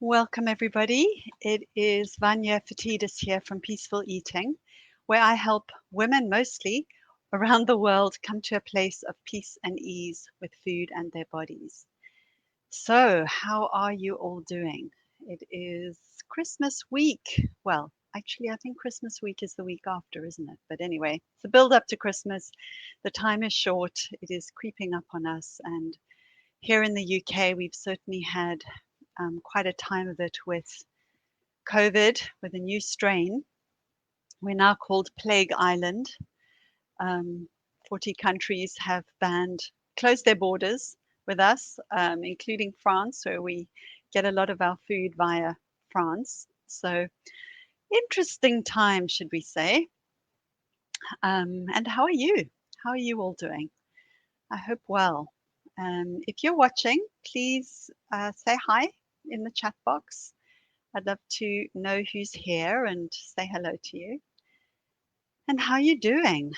Welcome, everybody. It is Vanya Fatidis here from Peaceful Eating, where I help women mostly around the world come to a place of peace and ease with food and their bodies. So, how are you all doing? It is Christmas week. Well, actually, I think Christmas week is the week after, isn't it? But anyway, it's the build up to Christmas. The time is short, it is creeping up on us, and here in the UK, we've certainly had quite a time of it with COVID, with a new strain. We're now called Plague Island. Um, 40 countries have closed their borders with us, including France, where we get a lot of our food via France. So, interesting time, should we say? And how are you? How are you all doing? I hope well. If you're watching, please say hi in the chat box. I'd love to know who's here and say hello to you. And how you doing?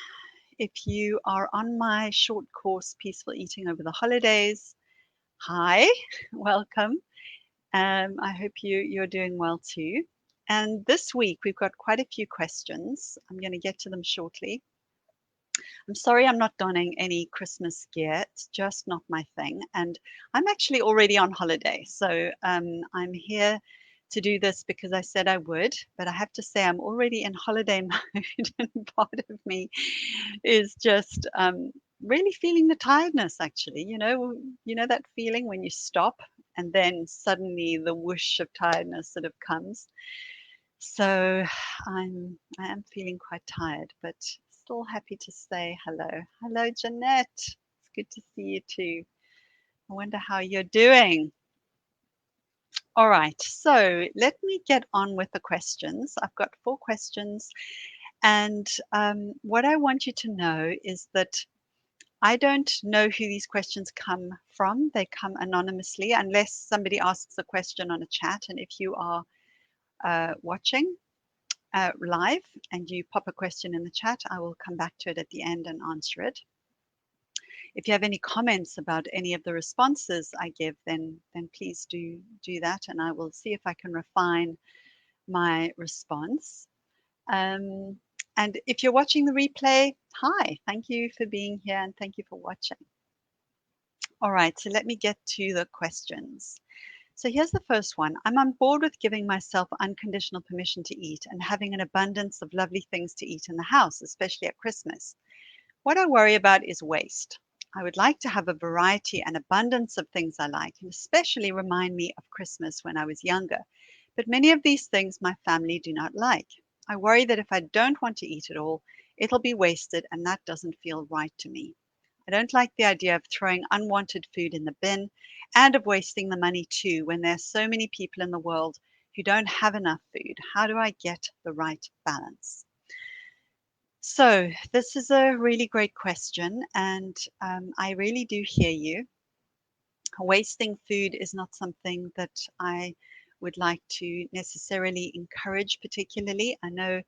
If you are on my short course, Peaceful Eating over the holidays, hi, welcome. I hope you're doing well too. And this week we've got quite a few questions. I'm going to get to them shortly. I'm sorry I'm not donning any Christmas gear. It's just not my thing. And I'm actually already on holiday. So I'm here to do this because I said I would. But I have to say, I'm already in holiday mode. And part of me is just really feeling the tiredness, actually. You know that feeling when you stop and then suddenly the whoosh of tiredness sort of comes. So I am feeling quite tired, but still happy to say hello. Hello, Jeanette. It's good to see you too. I wonder how you're doing. All right, so let me get on with the questions. I've got 4 questions, and what I want you to know is that I don't know who these questions come from. They come anonymously unless somebody asks a question on a chat. And if you are watching, live and you pop a question in the chat, I will come back to it at the end and answer it. If you have any comments about any of the responses I give, then please do that, and I will see if I can refine my response. Um, and if you're watching the replay, hi, thank you for being here and thank you for watching. All right, so let me get to the questions. So here's the first one. I'm on board with giving myself unconditional permission to eat and having an abundance of lovely things to eat in the house, especially at Christmas. What I worry about is waste. I would like to have a variety and abundance of things I like, and especially remind me of Christmas when I was younger. But many of these things my family do not like. I worry that if I don't want to eat it all, it'll be wasted, and that doesn't feel right to me. I don't like the idea of throwing unwanted food in the bin and of wasting the money too when there are so many people in the world who don't have enough food. How do I get the right balance? So, this is a really great question, and I really do hear you. Wasting food is not something that I would like to necessarily encourage, particularly. I know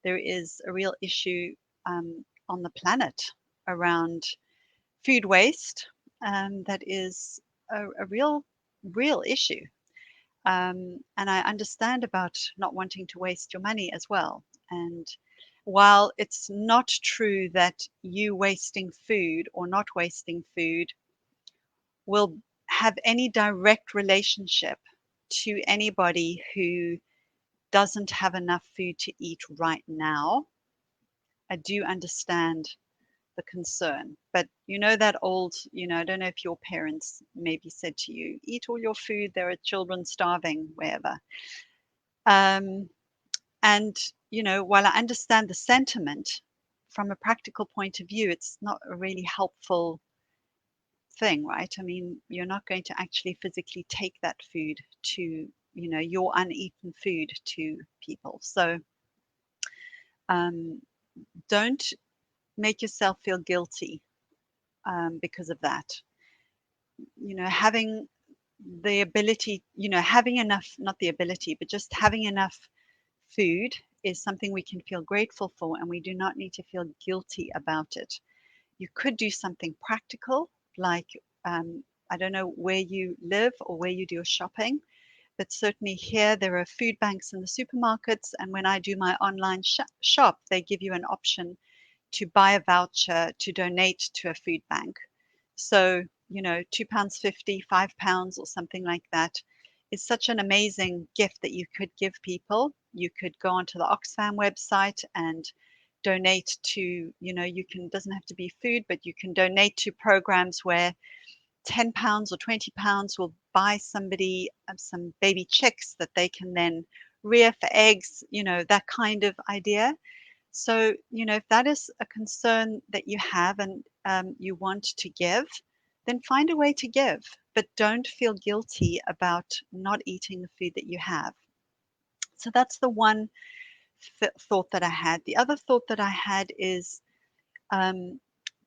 there is a real issue on the planet around food waste that is a real issue. And I understand about not wanting to waste your money as well. And while it's not true that you wasting food or not wasting food will have any direct relationship to anybody who doesn't have enough food to eat right now, I do understand the concern. But you know that old, I don't know if your parents maybe said to you, eat all your food, there are children starving, wherever. Um, and, while I understand the sentiment, from a practical point of view, it's not a really helpful thing, right? I mean, you're not going to actually physically take that food to, your uneaten food to people. So um, don't make yourself feel guilty because of that. Having the ability, having enough, not the ability, but just having enough food is something we can feel grateful for, and we do not need to feel guilty about it. You could do something practical, like I don't know where you live or where you do your shopping, but certainly here there are food banks in the supermarkets, and when I do my online shop, they give you an option to buy a voucher to donate to a food bank. So, £2.50, £5 or something like that is such an amazing gift that you could give people. You could go onto the Oxfam website and donate to, you can, doesn't have to be food, but you can donate to programs where £10 or £20 will buy somebody some baby chicks that they can then rear for eggs, that kind of idea. So, if that is a concern that you have and you want to give, then find a way to give, but don't feel guilty about not eating the food that you have. So that's the one thought that I had. The other thought that I had is um,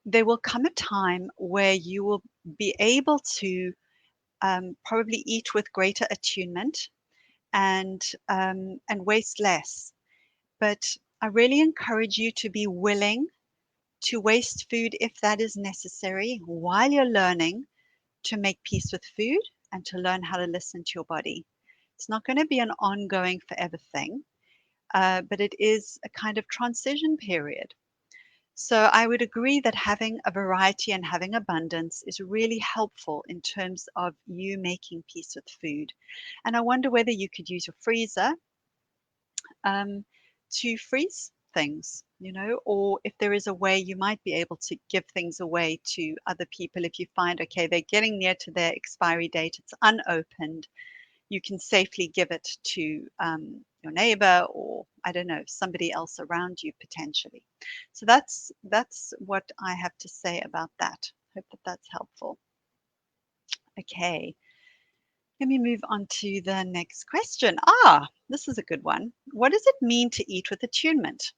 there will come a time where you will be able to probably eat with greater attunement and waste less. But I really encourage you to be willing to waste food if that is necessary while you're learning to make peace with food and to learn how to listen to your body. It's not going to be an ongoing forever thing, but it is a kind of transition period. So I would agree that having a variety and having abundance is really helpful in terms of you making peace with food. And I wonder whether you could use your freezer um, to freeze things, or if there is a way you might be able to give things away to other people if you find, okay, they're getting near to their expiry date, it's unopened, you can safely give it to your neighbor or I don't know, somebody else around you potentially. So that's what I have to say about that. Hope that that's helpful. Okay, let me move on to the next question. This is a good one. What does it mean to eat with attunement?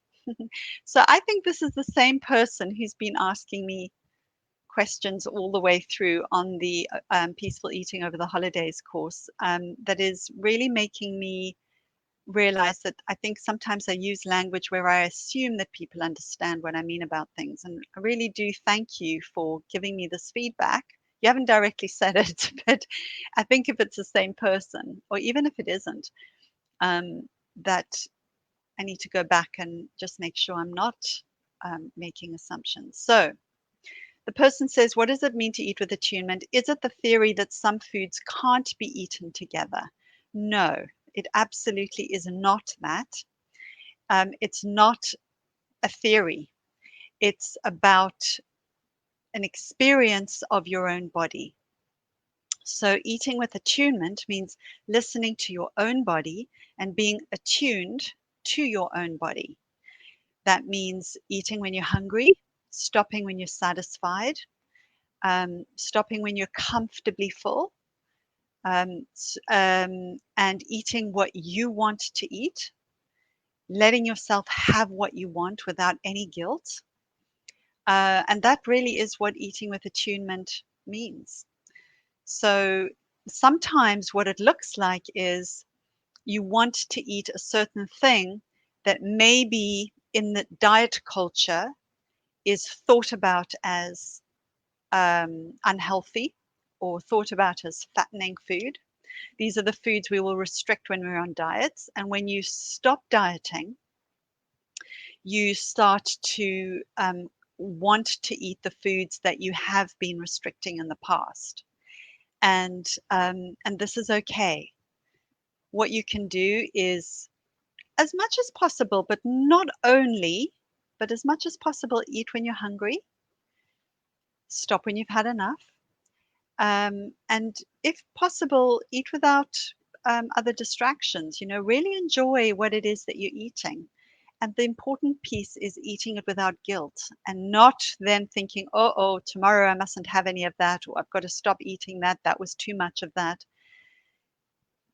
So I think this is the same person who's been asking me questions all the way through on the Peaceful Eating Over the Holidays course that is really making me realize that I think sometimes I use language where I assume that people understand what I mean about things. And I really do thank you for giving me this feedback. You haven't directly said it, but I think if it's the same person, or even if it isn't, um, that I need to go back and just make sure I'm not making assumptions. So the person says, what does it mean to eat with attunement? Is it the theory that some foods can't be eaten together? No, it absolutely is not that. It's not a theory. It's about an experience of your own body. So eating with attunement means listening to your own body and being attuned to your own body. That means eating when you're hungry, stopping when you're satisfied, stopping when you're comfortably full, and eating what you want to eat, letting yourself have what you want without any guilt. And that really is what eating with attunement means. So sometimes what it looks like is you want to eat a certain thing that maybe in the diet culture is thought about as unhealthy or thought about as fattening food. These are the foods we will restrict when we're on diets. And when you stop dieting, you start to want to eat the foods that you have been restricting in the past. And this is okay. What you can do is, as much as possible, but not only, but as much as possible, eat when you're hungry, stop when you've had enough, and if possible, eat without other distractions. Really enjoy what it is that you're eating. And the important piece is eating it without guilt and not then thinking, oh, tomorrow I mustn't have any of that, or I've got to stop eating that. That was too much of that.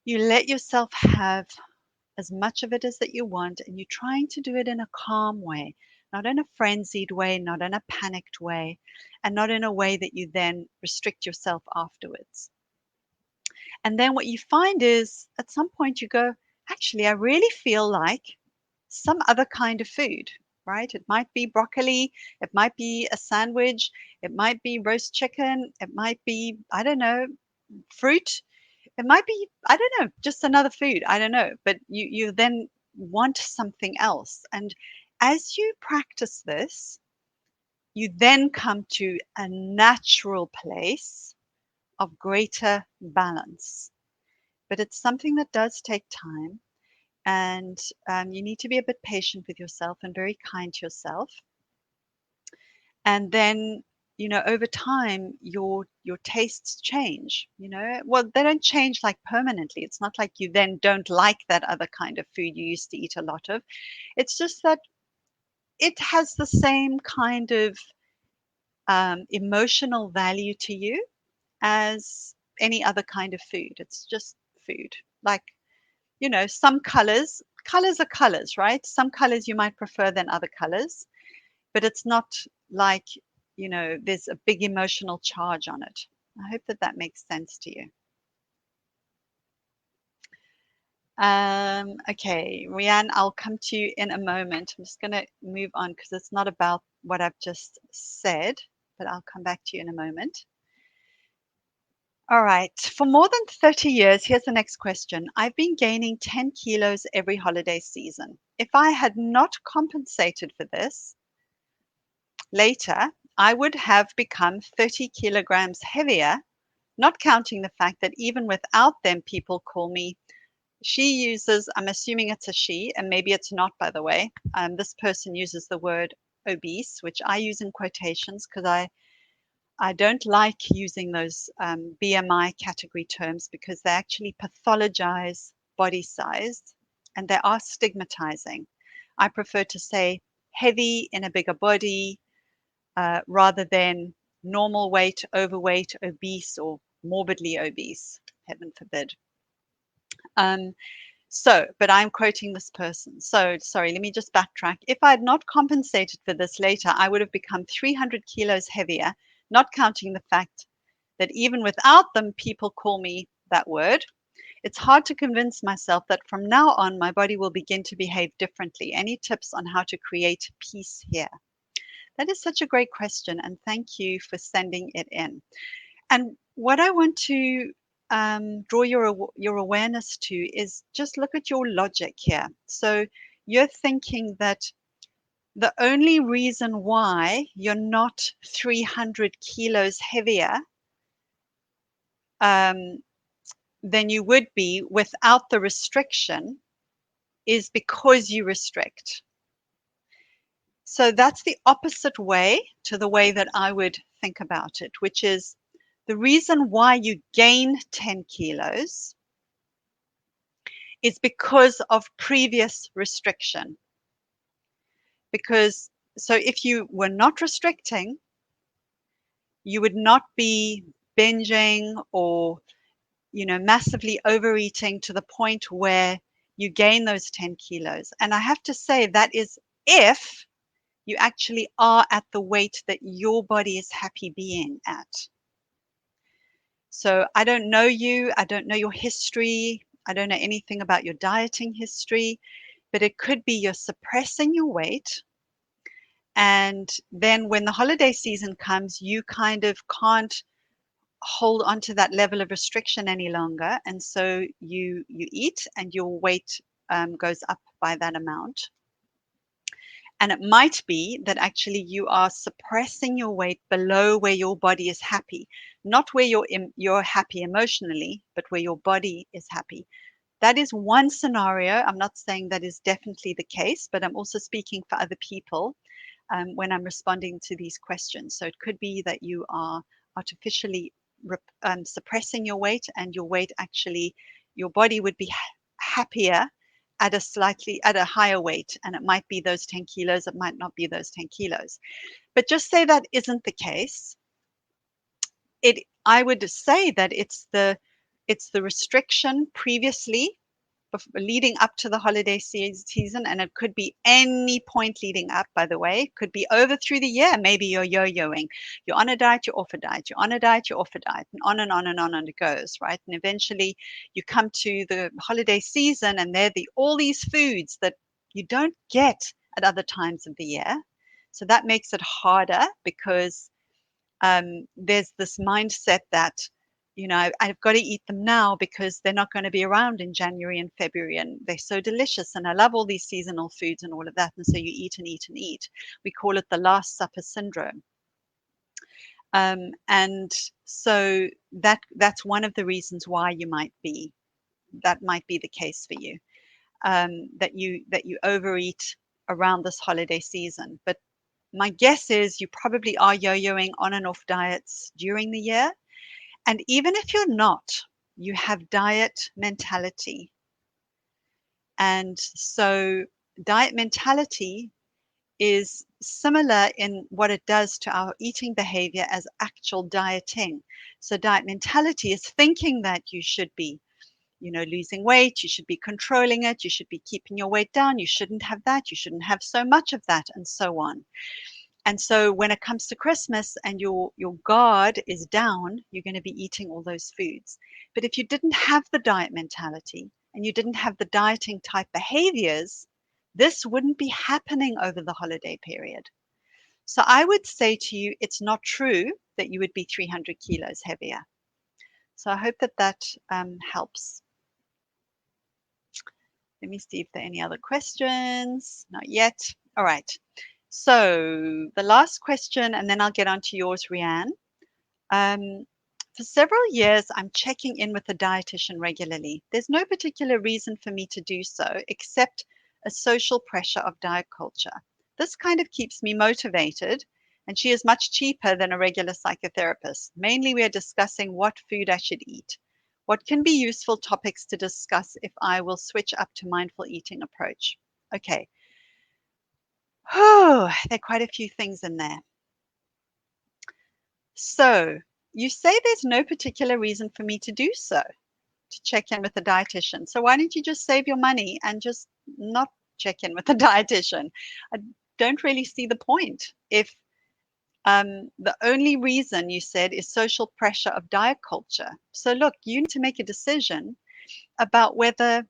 You let yourself have as much of it as that you want, and you're trying to do it in a calm way, not in a frenzied way, not in a panicked way, and not in a way that you then restrict yourself afterwards. And then what you find is at some point you go, actually, I really feel like some other kind of food, right? It might be broccoli, it might be a sandwich, it might be roast chicken, it might be, I don't know, fruit. It might be, I don't know, just another food. I don't know. But you then want something else. And as you practice this, you then come to a natural place of greater balance. But it's something that does take time. And you need to be a bit patient with yourself and very kind to yourself. And then, over time, your tastes change. Well, they don't change like permanently. It's not like you then don't like that other kind of food you used to eat a lot of. It's just that it has the same kind of emotional value to you as any other kind of food. It's just food. Like, some colors are colors, right? Some colors you might prefer than other colors, but it's not like, there's a big emotional charge on it. I hope that that makes sense to you. Okay, Rianne, I'll come to you in a moment. I'm just going to move on because it's not about what I've just said, but I'll come back to you in a moment. All right. For more than 30 years, here's the next question. I've been gaining 10 kilos every holiday season. If I had not compensated for this later, I would have become 30 kilograms heavier, not counting the fact that even without them, people call me. She uses, I'm assuming it's a she, and maybe it's not, by the way. This person uses the word obese, which I use in quotations because I don't like using those BMI category terms because they actually pathologize body size and they are stigmatizing. I prefer to say heavy in a bigger body rather than normal weight, overweight, obese, or morbidly obese, heaven forbid. Um, but I'm quoting this person. So, sorry, let me just backtrack. If I had not compensated for this later, I would have become 300 kilos heavier, not counting the fact that even without them, people call me that word. It's hard to convince myself that from now on, my body will begin to behave differently. Any tips on how to create peace here? That is such a great question, and thank you for sending it in. And what I want to draw your awareness to is just look at your logic here. So you're thinking that the only reason why you're not 300 kilos heavier um, than you would be without the restriction is because you restrict. So that's the opposite way to the way that I would think about it, which is the reason why you gain 10 kilos is because of previous restriction. Because so if you were not restricting, you would not be binging or massively overeating to the point where you gain those 10 kilos. And I have to say that is if you actually are at the weight that your body is happy being at. So I don't know you, I don't know your history, I don't know anything about your dieting history, but it could be you're suppressing your weight. And then when the holiday season comes, you kind of can't hold on to that level of restriction any longer. And so you eat and your weight goes up by that amount. And it might be that actually you are suppressing your weight below where your body is happy, not where you're happy emotionally, but where your body is happy. That is one scenario. I'm not saying that is definitely the case, but I'm also speaking for other people when I'm responding to these questions. So it could be that you are artificially suppressing your weight, and your weight actually, your body would be happier at a higher weight, and it might be those 10 kilos, it might not be those 10 kilos. But just say that isn't the case. I would say that it's the restriction previously leading up to the holiday season, and it could be any point leading up, by the way. It could be over through the year. Maybe you're yo-yoing. You're on a diet, you're off a diet, you're on a diet, you're off a diet, and on and on and on and it goes, right? And eventually you come to the holiday season and there are all these foods that you don't get at other times of the year. So that makes it harder because there's this mindset that I've got to eat them now because they're not going to be around in January and February, and they're so delicious. And I love all these seasonal foods and all of that. And so you eat and eat and eat. We call it the Last Supper syndrome. And so that's one of the reasons why that might be the case for you, that you overeat around this holiday season. But my guess is you probably are yo-yoing on and off diets during the year. And even if you're not, you have diet mentality. And so diet mentality is similar in what it does to our eating behavior as actual dieting. So diet mentality is thinking that you should be, losing weight, you should be controlling it, you should be keeping your weight down, you shouldn't have that, you shouldn't have so much of that, and so on. And so when it comes to Christmas and your guard is down, you're going to be eating all those foods. But if you didn't have the diet mentality and you didn't have the dieting type behaviors, this wouldn't be happening over the holiday period. So I would say to you, it's not true that you would be 300 kilos heavier. So I hope that helps. Let me see if there are any other questions. Not yet. All right. So the last question, and then I'll get on to yours, Rianne. For several years, I'm checking in with a dietitian regularly. There's no particular reason for me to do so, except a social pressure of diet culture. This kind of keeps me motivated, and she is much cheaper than a regular psychotherapist. Mainly, we are discussing what food I should eat. What can be useful topics to discuss if I will switch up to mindful eating approach? Okay. Oh, there are quite a few things in there. So you say there's no particular reason for me to do so, to check in with a dietitian. So why don't you just save your money and just not check in with a dietitian? I don't really see the point. If the only reason you said is social pressure of diet culture. So look, you need to make a decision about whether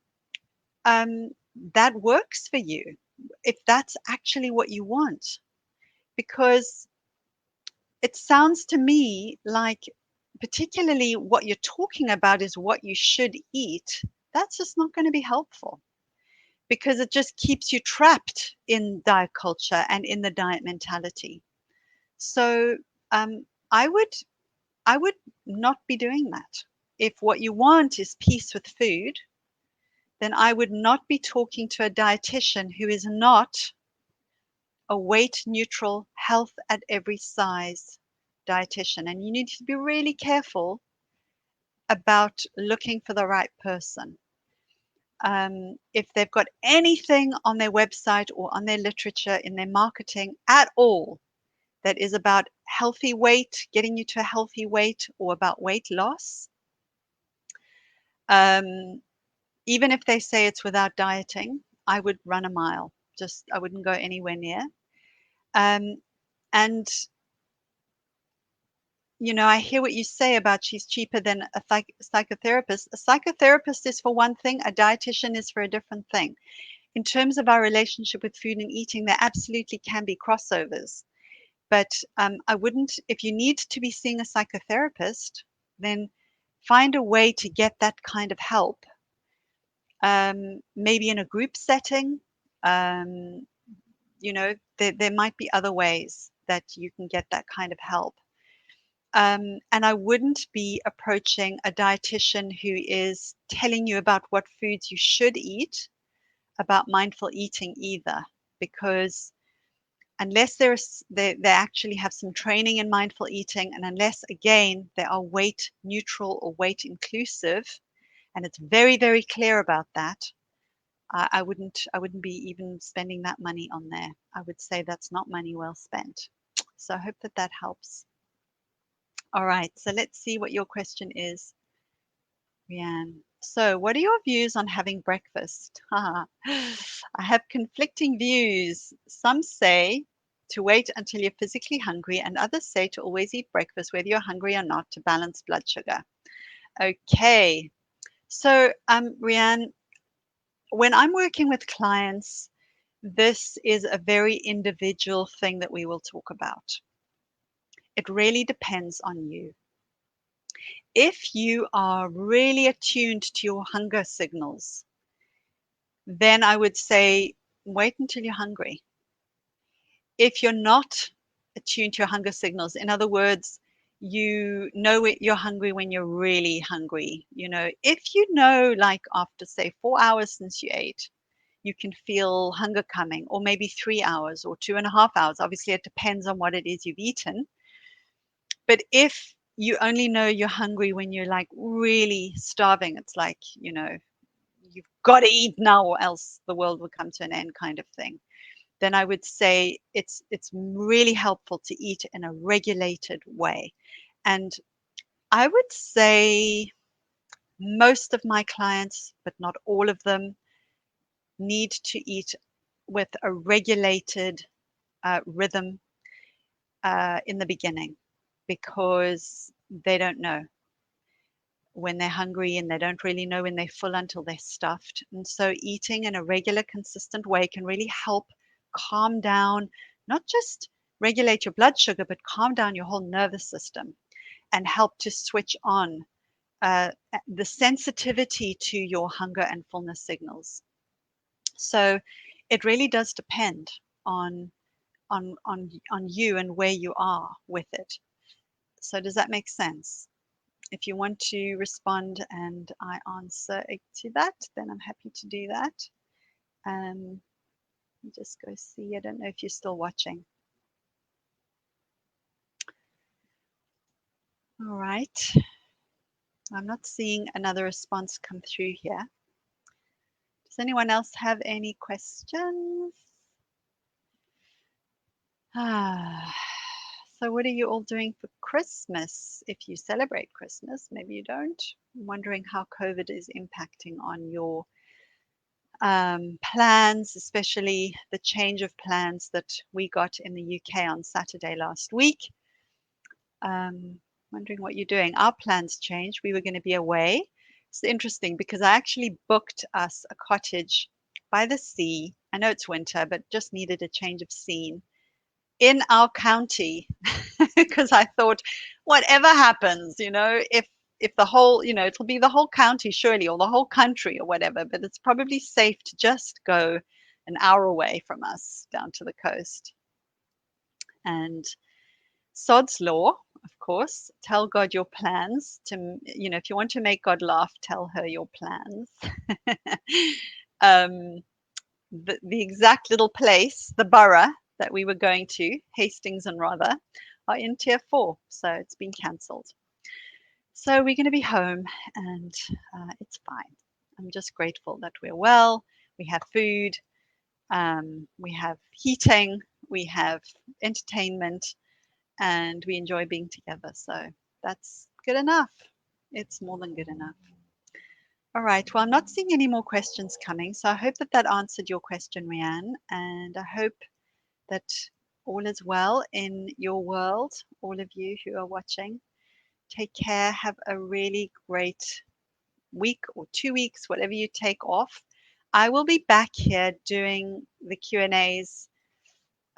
that works for you, if that's actually what you want. Because it sounds to me like, particularly what you're talking about is what you should eat. That's just not going to be helpful because it just keeps you trapped in diet culture and in the diet mentality. So um, I would I would not be doing that. If what you want is peace with food, then I would not be talking to a dietitian who is not a weight neutral, health at every size dietitian. And you need to be really careful about looking for the right person. If they've got anything on their website or on their literature in their marketing at all that is about healthy weight, getting you to a healthy weight, or about weight loss, um, even if they say it's without dieting, I would run a mile. I wouldn't go anywhere near. Um, and I hear what you say about she's cheaper than a psychotherapist. A psychotherapist is for one thing, a dietitian is for a different thing. In terms of our relationship with food and eating, there absolutely can be crossovers. But I wouldn't, if you need to be seeing a psychotherapist, then find a way to get that kind of help. Maybe in a group setting. Um, there might be other ways that you can get that kind of help. And I wouldn't be approaching a dietitian who is telling you about what foods you should eat, about mindful eating either, because unless they actually have some training in mindful eating, and unless again they are weight neutral or weight inclusive, and it's very, very clear about that, I wouldn't be even spending that money on there. I would say that's not money well spent. So I hope that helps. All right, so let's see what your question is, Rianne. So, what are your views on having breakfast? I have conflicting views. Some say to wait until you're physically hungry, and others say to always eat breakfast, whether you're hungry or not, to balance blood sugar. Okay, so Rianne, when I'm working with clients, this is a very individual thing that we will talk about. It really depends on you. If you are really attuned to your hunger signals, then I would say wait until you're hungry. If you're not attuned to your hunger signals, in other words, you know you're hungry when you're really hungry. If you know, like after, say, 4 hours since you ate, you can feel hunger coming, or maybe 3 hours or 2.5 hours. Obviously, it depends on what it is you've eaten. But if you only know you're hungry when you're like really starving, it's like, you've got to eat now or else the world will come to an end kind of thing, then I would say it's really helpful to eat in a regulated way. And I would say most of my clients, but not all of them, need to eat with a regulated rhythm in the beginning, because they don't know when they're hungry, and they don't really know when they're full until they're stuffed. And so eating in a regular, consistent way can really help calm down, not just regulate your blood sugar, but calm down your whole nervous system and help to switch on the sensitivity to your hunger and fullness signals. So it really does depend on on you and where you are with it. So does that make sense? If you want to respond and I answer to that, then I'm happy to do that. Um, just go see. I don't know if you're still watching. All right. I'm not seeing another response come through here. Does anyone else have any questions? So what are you all doing for Christmas? If you celebrate Christmas, maybe you don't. I'm wondering how COVID is impacting on your plans, especially the change of plans that we got in the UK on Saturday last week. Wondering what you're doing. Our plans changed. We were going to be away. It's interesting because I actually booked us a cottage by the sea. I know it's winter, but just needed a change of scene in our county because I thought, whatever happens, if the whole, it'll be the whole county surely, or the whole country or whatever, but it's probably safe to just go an hour away from us down to the coast. And sod's law, of course, tell God your plans. If you want to make God laugh, tell her your plans. um, the exact little place, the borough that we were going to, Hastings and Rother, are in tier 4, so it's been cancelled. So we're going to be home, and it's fine. I'm just grateful that we're well. We have food, we have heating, we have entertainment, and we enjoy being together. So that's good enough. It's more than good enough. All right. Well, I'm not seeing any more questions coming, so I hope that that answered your question, Rianne, and I hope that all is well in your world, all of you who are watching. Take care. Have a really great week or 2 weeks, whatever you take off. I will be back here doing the Q&As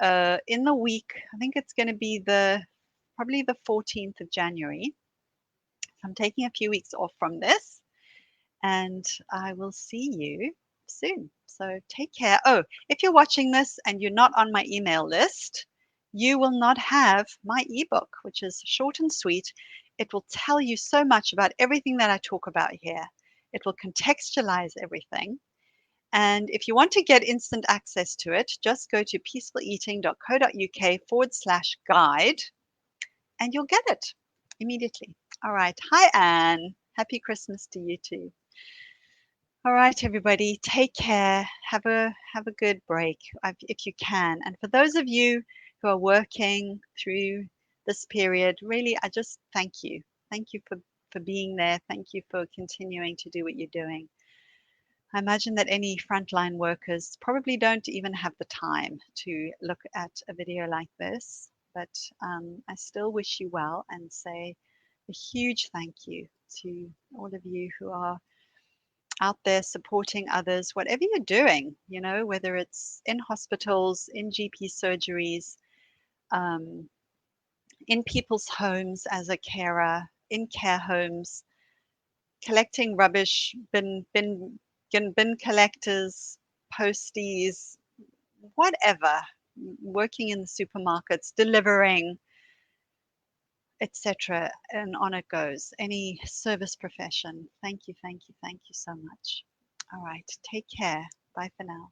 in the week. I think it's going to be probably the 14th of January. I'm taking a few weeks off from this, and I will see you soon. So take care. Oh, if you're watching this and you're not on my email list, you will not have my ebook, which is short and sweet. It will tell you so much about everything that I talk about here. It will contextualize everything. And if you want to get instant access to it, just go to peacefuleating.co.uk/guide and you'll get it immediately. All right. Hi, Anne. Happy Christmas to you too. All right, everybody, take care. Have a good break if you can. And for those of you who are working through this period, really, I just thank you. Thank you for being there. Thank you for continuing to do what you're doing. I imagine that any frontline workers probably don't even have the time to look at a video like this, but I still wish you well and say a huge thank you to all of you who are out there supporting others, whatever you're doing, whether it's in hospitals, in GP surgeries, in people's homes as a carer, in care homes, collecting rubbish, bin collectors, posties, whatever, working in the supermarkets, delivering, etc. And on it goes. Any service profession. Thank you, thank you, thank you so much. All right, take care. Bye for now.